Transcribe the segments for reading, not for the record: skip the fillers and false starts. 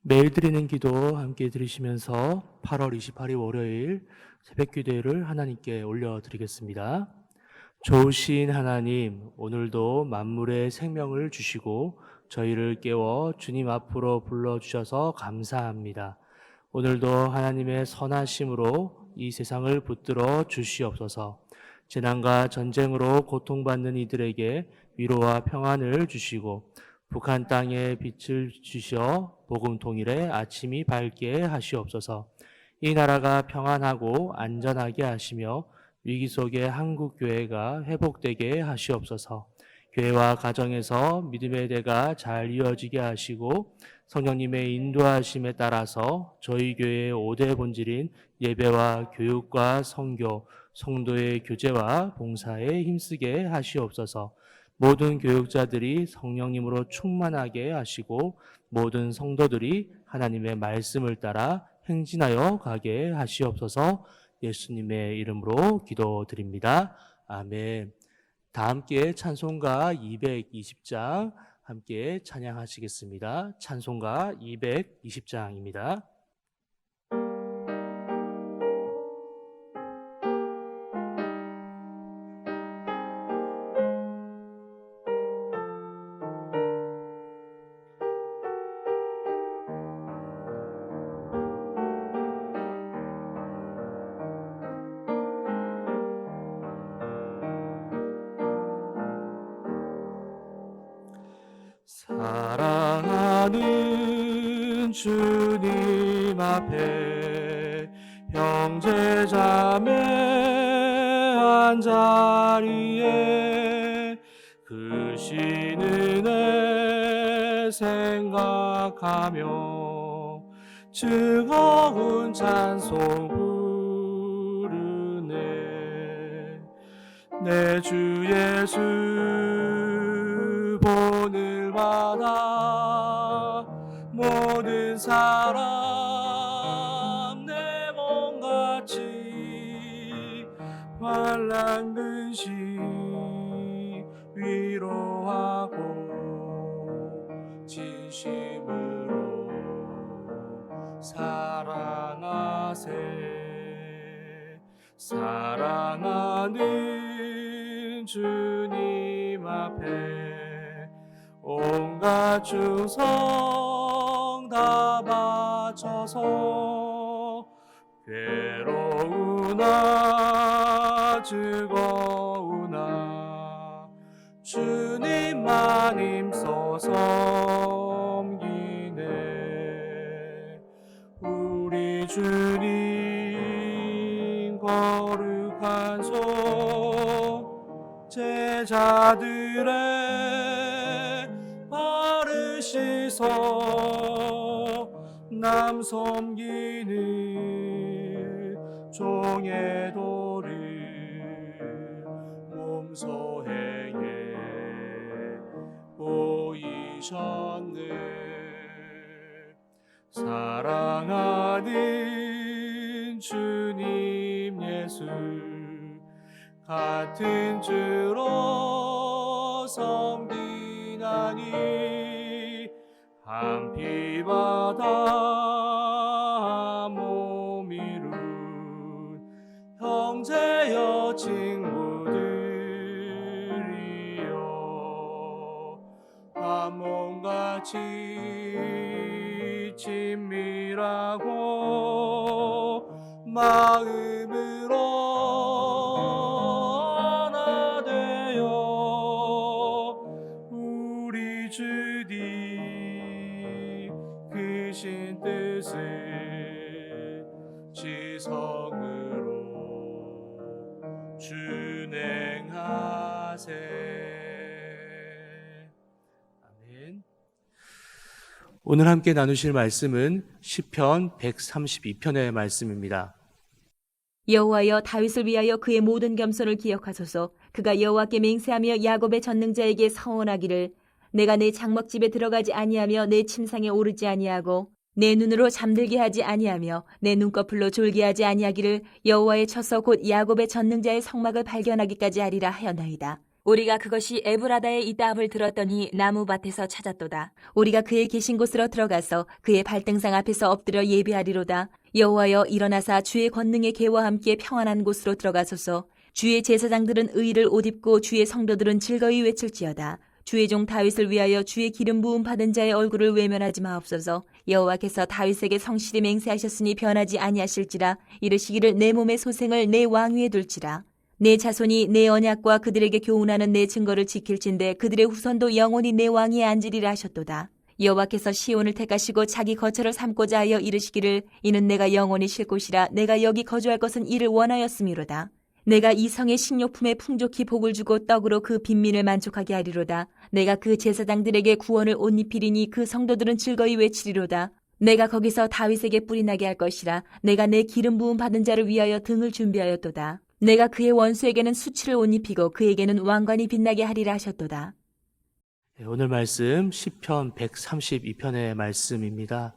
매일 드리는 기도 함께 들으시면서 8월 28일 월요일 새벽 기도를 하나님께 올려드리겠습니다. 좋으신 하나님, 오늘도 만물의 생명을 주시고 저희를 깨워 주님 앞으로 불러주셔서 감사합니다. 오늘도 하나님의 선하심으로 이 세상을 붙들어 주시옵소서. 재난과 전쟁으로 고통받는 이들에게 위로와 평안을 주시고 북한 땅에 빛을 주시어 복음 통일의 아침이 밝게 하시옵소서. 이 나라가 평안하고 안전하게 하시며 위기 속에 한국 교회가 회복되게 하시옵소서. 교회와 가정에서 믿음의 대가 잘 이어지게 하시고 성령님의 인도하심에 따라서 저희 교회의 5대 본질인 예배와 교육과 선교, 성도의 교제와 봉사에 힘쓰게 하시옵소서. 모든 교육자들이 성령님으로 충만하게 하시고 모든 성도들이 하나님의 말씀을 따라 행진하여 가게 하시옵소서. 예수님의 이름으로 기도드립니다. 아멘. 다 함께 찬송가 220장 함께 찬양하시겠습니다. 찬송가 220장입니다. 사랑하는 주님 앞에 형제 자매 한자리에 그 신 은혜 생각하며 즐거운 찬송 부르네. 내 주 예수 오늘마다 모든 사람 내 몸같이 환난 근시 위로하고 진심으로 사랑하세. 사랑하는 주님 앞에 온갖 충성 다 바쳐서 괴로우나 즐거우나 주님만 힘써 섬기네. 우리 주님 거룩한 손 제자들의 발을 씻어 남 섬기는 종의 도를 몸소 행해 보이셨네. 사랑하는 주님 예수 같은 주로 섬기나니 한 피바다 몸 이룬 형제여 친구들이여 한 몸같이 친밀하고 마음으로 하나 되어 우리 주님 크신 뜻을 지성으로 준행하세. 아멘. 오늘 함께 나누실 말씀은 시편 132편의 말씀입니다. 여호와여, 다윗을 위하여 그의 모든 겸손을 기억하소서. 그가 여호와께 맹세하며 야곱의 전능자에게 서원하기를 내가 내 장막집에 들어가지 아니하며 내 침상에 오르지 아니하고 내 눈으로 잠들게 하지 아니하며 내 눈꺼풀로 졸게 하지 아니하기를 여호와의 처소 곧 야곱의 전능자의 성막을 발견하기까지 하리라 하였나이다. 우리가 그것이 에브라다에 있다 함을 들었더니 나무밭에서 찾았도다. 우리가 그의 계신 곳으로 들어가서 그의 발등상 앞에서 엎드려 예배하리로다. 여호와여 일어나사 주의 권능의 계와 함께 평안한 곳으로 들어가소서. 주의 제사장들은 의를 옷 입고 주의 성도들은 즐거이 외칠지어다. 주의 종 다윗을 위하여 주의 기름 부음 받은 자의 얼굴을 외면하지 마옵소서. 여호와께서 다윗에게 성실히 맹세하셨으니 변하지 아니하실지라. 이르시기를 내 몸의 소생을 내 왕위에 둘지라. 내 자손이 내 언약과 그들에게 교훈하는 내 증거를 지킬진대 그들의 후손도 영원히 내 왕위에 앉으리라 하셨도다. 여호와께서 시온을 택하시고 자기 거처를 삼고자 하여 이르시기를 이는 내가 영원히 쉴 곳이라. 내가 여기 거주할 것은 이를 원하였음이로다. 내가 이 성의 식료품에 풍족히 복을 주고 떡으로 그 빈민을 만족하게 하리로다. 내가 그 제사장들에게 구원을 옷 입히리니 그 성도들은 즐거이 외치리로다. 내가 거기서 다윗에게 뿔이 나게 할 것이라. 내가 내 기름 부음 받은 자를 위하여 등을 준비하였도다. 내가 그의 원수에게는 수치를 옷 입히고 그에게는 왕관이 빛나게 하리라 하셨도다. 오늘 말씀 시편 132편의 말씀입니다.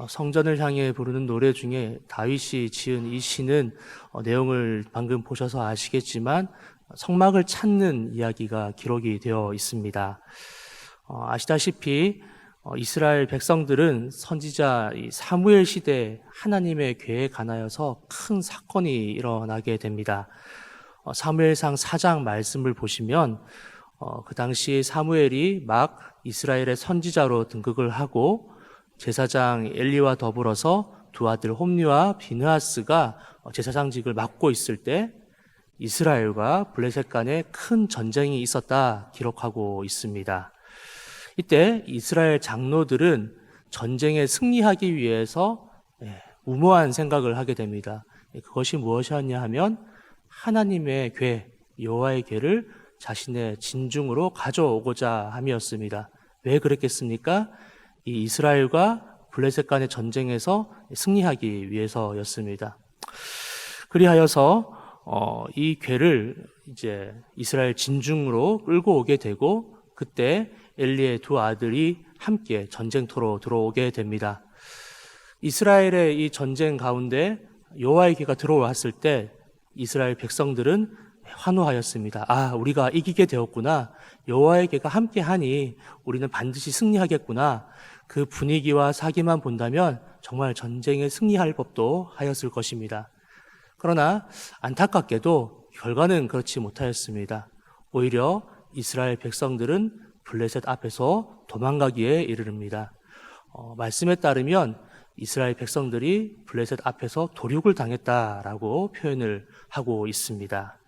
성전을 향해 부르는 노래 중에 다윗이 지은 이 시는 내용을 방금 보셔서 아시겠지만 성막을 찾는 이야기가 기록이 되어 있습니다. 아시다시피 이스라엘 백성들은 선지자 사무엘 시대 하나님의 궤에 관하여서 큰 사건이 일어나게 됩니다. 사무엘상 4장 말씀을 보시면 그 당시 사무엘이 막 이스라엘의 선지자로 등극을 하고 제사장 엘리와 더불어서 두 아들 홈리와 비느하스가 제사장직을 맡고 있을 때 이스라엘과 블레셋 간에 큰 전쟁이 있었다 기록하고 있습니다. 이때 이스라엘 장로들은 전쟁에 승리하기 위해서 무모한 생각을 하게 됩니다. 그것이 무엇이었냐 하면 하나님의 궤, 여호와의 궤를 자신의 진중으로 가져오고자 함이었습니다. 왜 그랬겠습니까? 이 이스라엘과 블레셋 간의 전쟁에서 승리하기 위해서였습니다. 그리하여서 이 궤를 이제 이스라엘 진중으로 끌고 오게 되고 그때 엘리의 두 아들이 함께 전쟁터로 들어오게 됩니다. 이스라엘의 이 전쟁 가운데 여호와의 궤가 들어왔을 때 이스라엘 백성들은 환호하였습니다. 우리가 이기게 되었구나. 여호와의 궤가 함께하니 우리는 반드시 승리하겠구나. 그 분위기와 사기만 본다면 정말 전쟁에 승리할 법도 하였을 것입니다. 그러나 안타깝게도 결과는 그렇지 못하였습니다. 오히려 이스라엘 백성들은 블레셋 앞에서 도망가기에 이르릅니다. 말씀에 따르면 이스라엘 백성들이 블레셋 앞에서 도륙을 당했다라고 표현을 하고 있습니다.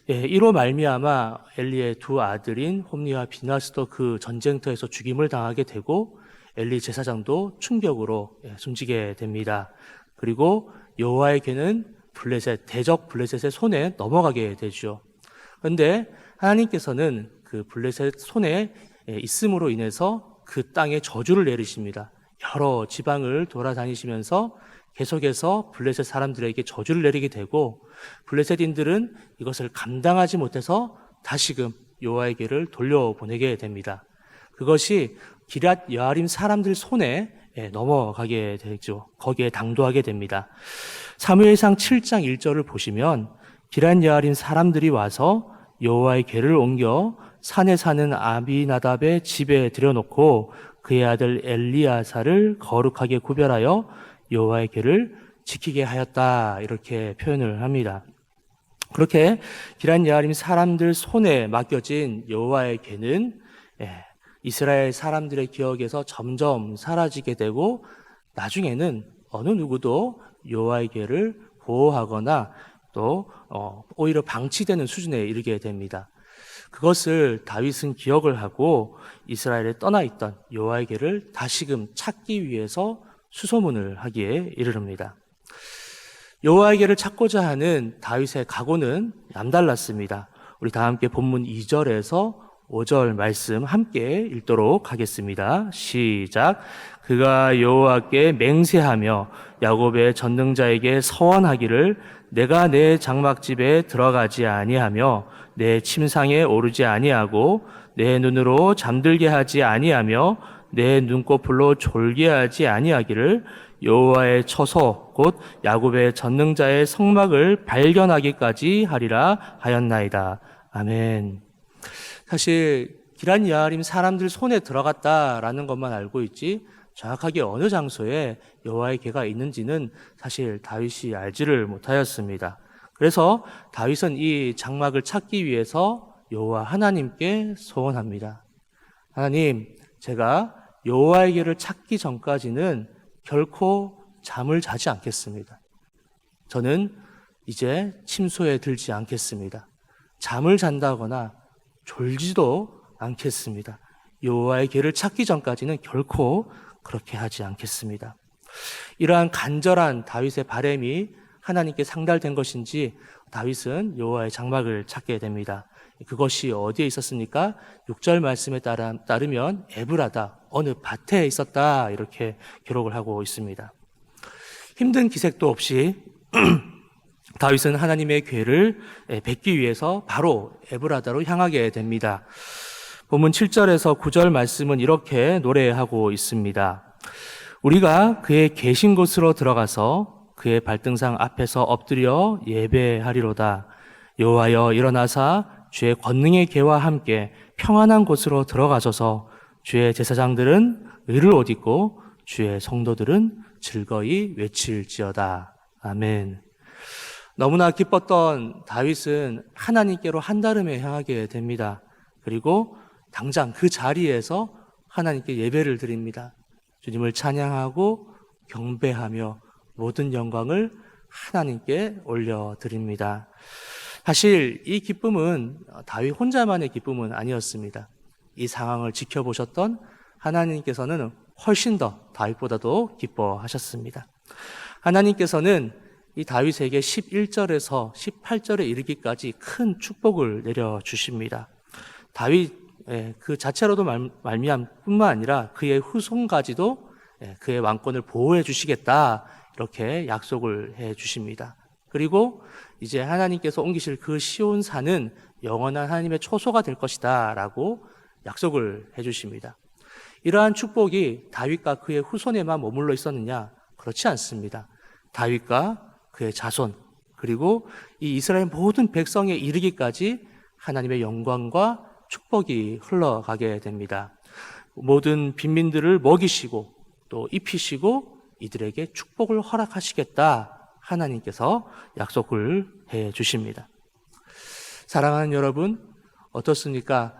이로 말미암아 엘리의 두 아들인 홈리와 비나스도 그 전쟁터에서 죽임을 당하게 되고 엘리 제사장도 충격으로 숨지게 됩니다. 그리고 여호와의 궤는 대적 블레셋의 손에 넘어가게 되죠. 그런데 하나님께서는 그 블레셋 손에 있음으로 인해서 그 땅에 저주를 내리십니다. 여러 지방을 돌아다니시면서 계속해서 블레셋 사람들에게 저주를 내리게 되고 블레셋인들은 이것을 감당하지 못해서 다시금 여호와의 궤를 돌려보내게 됩니다. 그것이 기럇 여아림 사람들 손에 넘어가게 되죠. 거기에 당도하게 됩니다. 사무엘상 7장 1절을 보시면 기럇 여아림 사람들이 와서 여호와의 궤를 옮겨 산에 사는 아비나답의 집에 들여놓고 그의 아들 엘리야사를 거룩하게 구별하여 여호와의 궤를 지키게 하였다 이렇게 표현을 합니다. 그렇게 기럇 여아림 사람들 손에 맡겨진 여호와의 궤는 이스라엘 사람들의 기억에서 점점 사라지게 되고 나중에는 어느 누구도 여호와의 궤를 보호하거나 또 오히려 방치되는 수준에 이르게 됩니다. 그것을 다윗은 기억을 하고 이스라엘에 떠나 있던 여호와의 궤를 다시금 찾기 위해서 수소문을 하기에 이르릅니다. 여호와의 궤를 찾고자 하는 다윗의 각오는 남달랐습니다. 우리 다 함께 본문 2절에서 5절 말씀 함께 읽도록 하겠습니다. 시작. 그가 여호와께 맹세하며 야곱의 전능자에게 서원하기를 내가 내 장막집에 들어가지 아니하며 내 침상에 오르지 아니하고 내 눈으로 잠들게 하지 아니하며 내 눈꺼풀로 졸게 하지 아니하기를 여호와의 처소 곧 야곱의 전능자의 성막을 발견하기까지 하리라 하였나이다. 아멘. 사실 기란 여아림 사람들 손에 들어갔다라는 것만 알고 있지 정확하게 어느 장소에 여호와의 궤가 있는지는 사실 다윗이 알지를 못하였습니다. 그래서 다윗은 이 장막을 찾기 위해서 여호와 하나님께 소원합니다. 하나님, 제가 여호와의 궤를 찾기 전까지는 결코 잠을 자지 않겠습니다. 저는 이제 침소에 들지 않겠습니다. 잠을 잔다거나 졸지도 않겠습니다. 여호와의 궤를 찾기 전까지는 결코 그렇게 하지 않겠습니다. 이러한 간절한 다윗의 바람이 하나님께 상달된 것인지 다윗은 여호와의 장막을 찾게 됩니다. 그것이 어디에 있었습니까? 6절 말씀에 따르면 에브라다, 어느 밭에 있었다, 이렇게 기록을 하고 있습니다. 힘든 기색도 없이 다윗은 하나님의 궤를 뵙기 위해서 바로 에브라다로 향하게 됩니다. 본문 7절에서 9절 말씀은 이렇게 노래하고 있습니다. 우리가 그의 계신 곳으로 들어가서 그의 발등상 앞에서 엎드려 예배하리로다. 여호와여 일어나사 주의 권능의 궤와 함께 평안한 곳으로 들어가셔서 주의 제사장들은 의를 옷 입고 주의 성도들은 즐거이 외칠지어다. 아멘. 너무나 기뻤던 다윗은 하나님께로 한달음에 향하게 됩니다. 그리고 당장 그 자리에서 하나님께 예배를 드립니다. 주님을 찬양하고 경배하며 모든 영광을 하나님께 올려드립니다. 사실 이 기쁨은 다윗 혼자만의 기쁨은 아니었습니다. 이 상황을 지켜보셨던 하나님께서는 훨씬 더 다윗보다도 기뻐하셨습니다. 하나님께서는 이 다윗에게 11절에서 18절에 이르기까지 큰 축복을 내려주십니다. 다윗 그 자체로도 말미암 뿐만 아니라 그의 후손까지도 그의 왕권을 보호해 주시겠다, 이렇게 약속을 해 주십니다. 그리고 이제 하나님께서 옮기실 그 시온산은 영원한 하나님의 초소가 될 것이다 라고 약속을 해 주십니다. 이러한 축복이 다윗과 그의 후손에만 머물러 있었느냐? 그렇지 않습니다. 다윗과 그의 자손, 그리고 이 이스라엘 모든 백성에 이르기까지 하나님의 영광과 축복이 흘러가게 됩니다. 모든 빈민들을 먹이시고 또 입히시고 이들에게 축복을 허락하시겠다, 하나님께서 약속을 해 주십니다. 사랑하는 여러분, 어떻습니까?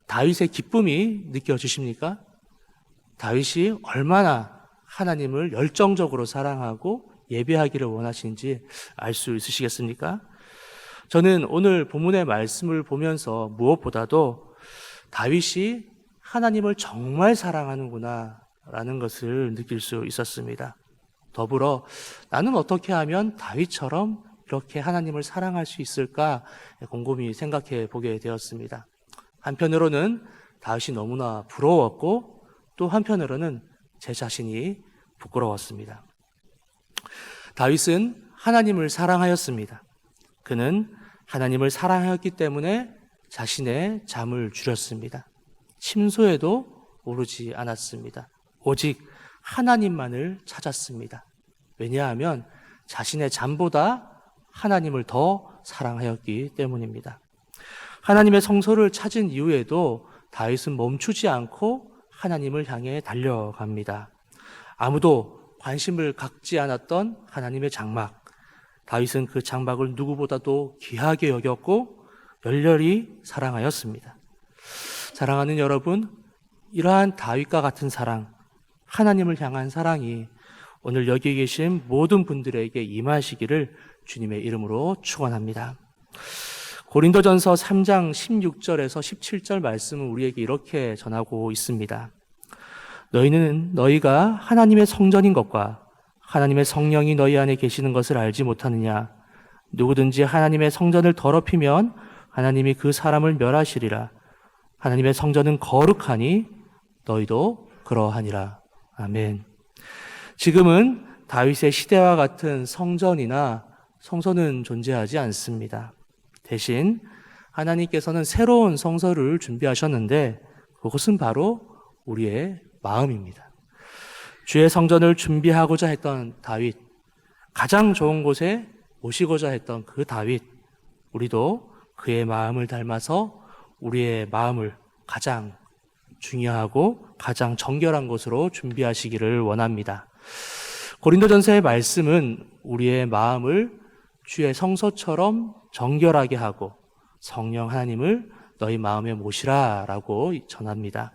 다윗의 기쁨이 느껴지십니까? 다윗이 얼마나 하나님을 열정적으로 사랑하고 예배하기를 원하시는지 알 수 있으시겠습니까? 저는 오늘 본문의 말씀을 보면서 무엇보다도 다윗이 하나님을 정말 사랑하는구나 라는 것을 느낄 수 있었습니다. 더불어 나는 어떻게 하면 다윗처럼 이렇게 하나님을 사랑할 수 있을까 곰곰이 생각해 보게 되었습니다. 한편으로는 다윗이 너무나 부러웠고 또 한편으로는 제 자신이 부끄러웠습니다. 다윗은 하나님을 사랑하였습니다. 그는 하나님을 사랑하였기 때문에 자신의 잠을 줄였습니다. 침소에도 오르지 않았습니다. 오직 하나님만을 찾았습니다. 왜냐하면 자신의 잠보다 하나님을 더 사랑하였기 때문입니다. 하나님의 성소를 찾은 이후에도 다윗은 멈추지 않고 하나님을 향해 달려갑니다. 아무도 관심을 갖지 않았던 하나님의 장막, 다윗은 그 장막을 누구보다도 귀하게 여겼고 열렬히 사랑하였습니다. 사랑하는 여러분, 이러한 다윗과 같은 사랑, 하나님을 향한 사랑이 오늘 여기 계신 모든 분들에게 임하시기를 주님의 이름으로 축원합니다. 고린도전서 3장 16절에서 17절 말씀은 우리에게 이렇게 전하고 있습니다. 너희가 하나님의 성전인 것과 하나님의 성령이 너희 안에 계시는 것을 알지 못하느냐? 누구든지 하나님의 성전을 더럽히면 하나님이 그 사람을 멸하시리라. 하나님의 성전은 거룩하니 너희도 그러하니라. 아멘. 지금은 다윗의 시대와 같은 성전이나 성소는 존재하지 않습니다. 대신 하나님께서는 새로운 성소를 준비하셨는데 그것은 바로 우리의 마음입니다. 주의 성전을 준비하고자 했던 다윗, 가장 좋은 곳에 모시고자 했던 그 다윗, 우리도 그의 마음을 닮아서 우리의 마음을 가장 중요하고 가장 정결한 것으로 준비하시기를 원합니다. 고린도전서의 말씀은 우리의 마음을 주의 성소처럼 정결하게 하고 성령 하나님을 너희 마음에 모시라 라고 전합니다.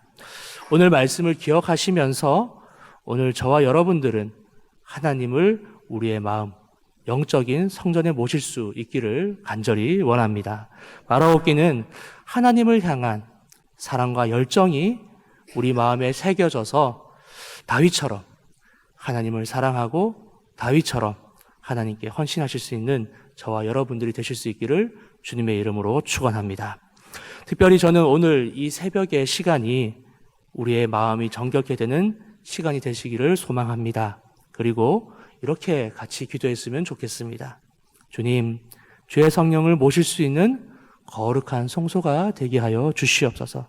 오늘 말씀을 기억하시면서 오늘 저와 여러분들은 하나님을 우리의 마음, 영적인 성전에 모실 수 있기를 간절히 원합니다. 말하옵기는 하나님을 향한 사랑과 열정이 우리 마음에 새겨져서 다윗처럼 하나님을 사랑하고 다윗처럼 하나님께 헌신하실 수 있는 저와 여러분들이 되실 수 있기를 주님의 이름으로 축원합니다. 특별히 저는 오늘 이 새벽의 시간이 우리의 마음이 정결케 되는 시간이 되시기를 소망합니다. 그리고 이렇게 같이 기도했으면 좋겠습니다. 주님, 주의 성령을 모실 수 있는 거룩한 성소가 되게 하여 주시옵소서.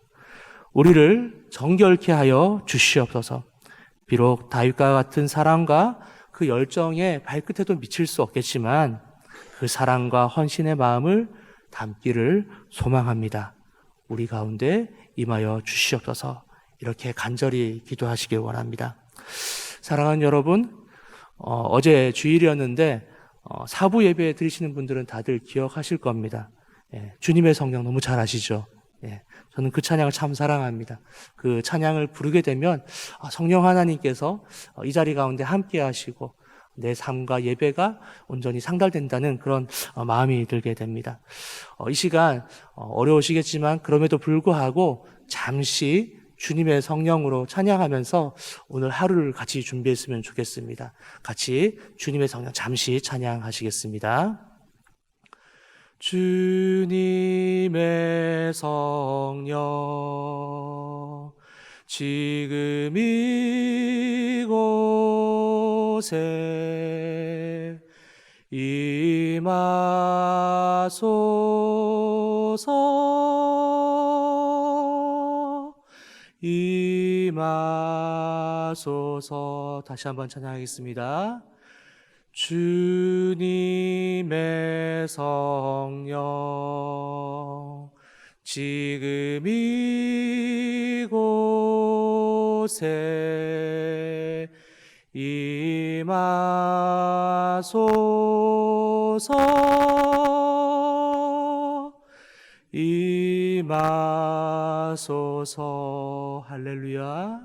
우리를 정결케 하여 주시옵소서. 비록 다윗과 같은 사랑과 그 열정의 발끝에도 미칠 수 없겠지만 그 사랑과 헌신의 마음을 담기를 소망합니다. 우리 가운데 임하여 주시옵소서. 이렇게 간절히 기도하시길 원합니다. 사랑하는 여러분, 어제 주일이었는데 사부 예배 드리시는 분들은 다들 기억하실 겁니다. 주님의 성령 너무 잘 아시죠? 저는 그 찬양을 참 사랑합니다. 그 찬양을 부르게 되면 성령 하나님께서 이 자리 가운데 함께 하시고 내 삶과 예배가 온전히 상달된다는 그런 마음이 들게 됩니다. 이 시간 어려우시겠지만 그럼에도 불구하고 잠시 주님의 성령으로 찬양하면서 오늘 하루를 같이 준비했으면 좋겠습니다. 같이 주님의 성령 잠시 찬양하시겠습니다. 주님의 성령 지금 이곳에 임하소서. 다시 한번 찬양하겠습니다. 주님의 성령 지금 이곳에 임하소서. 할렐루야.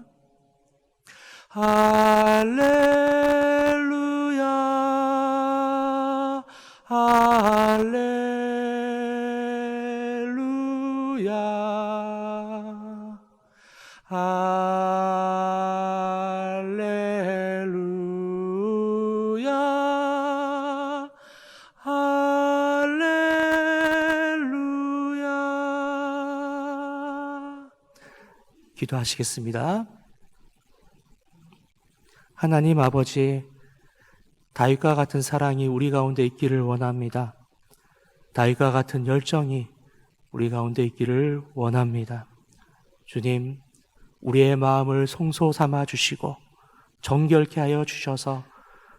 할렐루야. 할렐루야. 할렐루야. 할렐루야. 기도하시겠습니다. 하나님 아버지, 다윗과 같은 사랑이 우리 가운데 있기를 원합니다. 다윗과 같은 열정이 우리 가운데 있기를 원합니다. 주님, 우리의 마음을 성소 삼아 주시고 정결케 하여 주셔서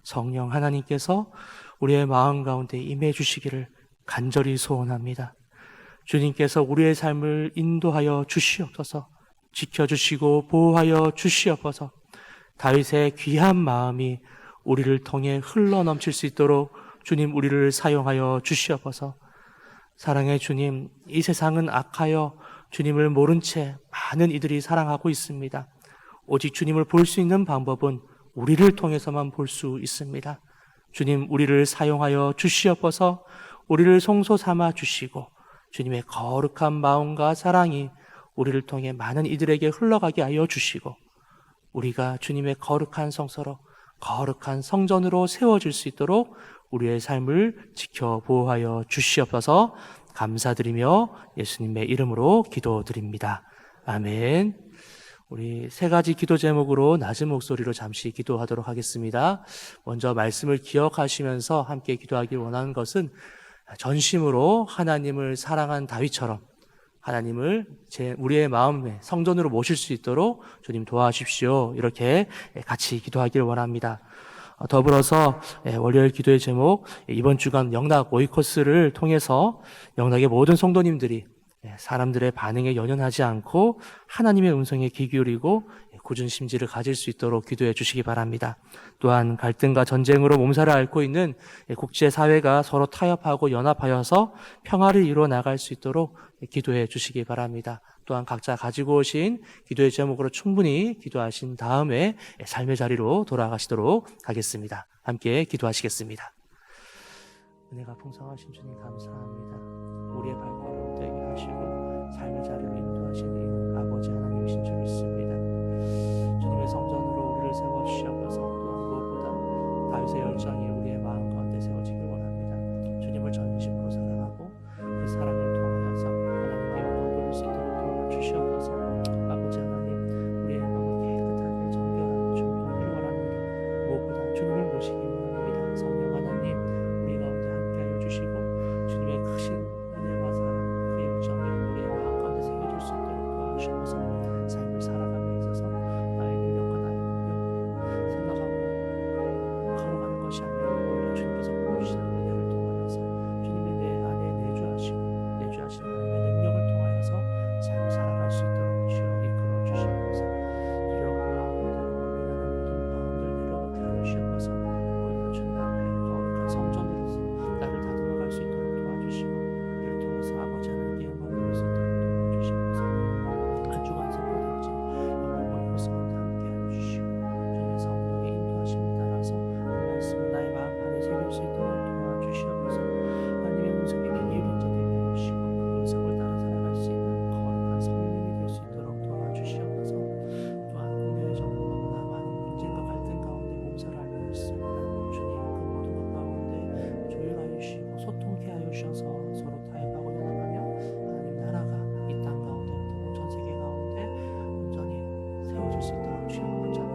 성령 하나님께서 우리의 마음 가운데 임해 주시기를 간절히 소원합니다. 주님께서 우리의 삶을 인도하여 주시옵소서. 지켜주시고 보호하여 주시옵소서. 다윗의 귀한 마음이 우리를 통해 흘러넘칠 수 있도록 주님 우리를 사용하여 주시옵소서. 사랑의 주님, 이 세상은 악하여 주님을 모른 채 많은 이들이 사랑하고 있습니다. 오직 주님을 볼 수 있는 방법은 우리를 통해서만 볼 수 있습니다. 주님, 우리를 사용하여 주시옵소서. 우리를 성소 삼아 주시고 주님의 거룩한 마음과 사랑이 우리를 통해 많은 이들에게 흘러가게 하여 주시고 우리가 주님의 거룩한 성소로 거룩한 성전으로 세워질 수 있도록 우리의 삶을 지켜 보호하여 주시옵소서. 감사드리며 예수님의 이름으로 기도드립니다. 아멘. 우리 세 가지 기도 제목으로 낮은 목소리로 잠시 기도하도록 하겠습니다. 먼저 말씀을 기억하시면서 함께 기도하길 원하는 것은 전심으로 하나님을 사랑한 다윗처럼 하나님을 우리의 마음에 성전으로 모실 수 있도록 주님 도와주십시오. 이렇게 같이 기도하길 원합니다. 더불어서 월요일 기도의 제목 이번 주간 영락 오이코스를 통해서 영락의 모든 성도님들이 사람들의 반응에 연연하지 않고 하나님의 음성에 귀 기울이고 굳은 심지를 가질 수 있도록 기도해 주시기 바랍니다. 또한 갈등과 전쟁으로 몸살을 앓고 있는 국제사회가 서로 타협하고 연합하여서 평화를 이루어 나갈 수 있도록 기도해 주시기 바랍니다. 또한 각자 가지고 오신 기도의 제목으로 충분히 기도하신 다음에 삶의 자리로 돌아가시도록 하겠습니다. 함께 기도하시겠습니다. 은혜가 풍성하신 주님 감사합니다. 우리의 발걸음 되게 하시고 삶의 자리로 인도하시는 아버지 하나님이신 줄 믿습니다. 주님의 성전으로 우리를 세워주시옵소서. 또한 무엇보다 다윗의 열정이 우리의 마음 가운데 세워지길 원합니다. 주님을 전심으로 사랑하고 그 사랑을 통하여서 하나님께 영광 돌릴 수 있도록 도와주시옵소서. 아버지 하나님, 우리의 마음을 깨끗하게 정결하게 준비하기를 원합니다. 무엇보다 주님을 모시기 원합니다. 성령 하나님, 우리 가운데 함께하여 주시고 주님의 크신 은혜와 사랑, 그 열정이 우리의 마음 가운데 새겨질 수 있도록 도와주시옵소서. 삶을 살아감에 있어서 나의 능력과 나의 능력 생각하고 걸어가는 것이 아니라 오히려 주님께서 보여주시는 은혜를 통하여서 주님의 내 안에 내주하신 하나님의 능력을 통하여서 삶을 살아갈 수 있도록 주여 이끌어 주시옵소서. 두려운 마음들, 고민하는 모든 마음들 내려놓게 하여 주시옵소서. 오히려 주님 앞에 거룩한 성전으로서 나를 다듬어갈 수 있도록 도와주시고 이를 통해서 아버지 하나님께 영광 돌릴 수 있도록 도와주시옵소서. 한 주간 선포되어진 영광과 이곳 가운데 함께하여 주시고 주님의 성령의 인도하심에 따라서 그 말씀을 나의 마음 안에 새길 수 있도록 도와주시옵소서. 하나님의 음성에 귀 기울인 자 되게 하여 주시고 그 음성을 따라 살아갈 수 있는 거룩한 성령이 될 수 있도록 도와주시옵소서. 또한 국내의 정부 너무나 많은 문제과 갈등 가운데 몸살을 앓고 있습니다. 주님 그 모든 것 가운데 조율하여 주시고 소통케 하여 주셔서 서로 타협하고 연합하며 하나님 나라가 이 땅 가운데부터 전 세계 가운데 온전히 세워질 수 있도록 주여 붙잡아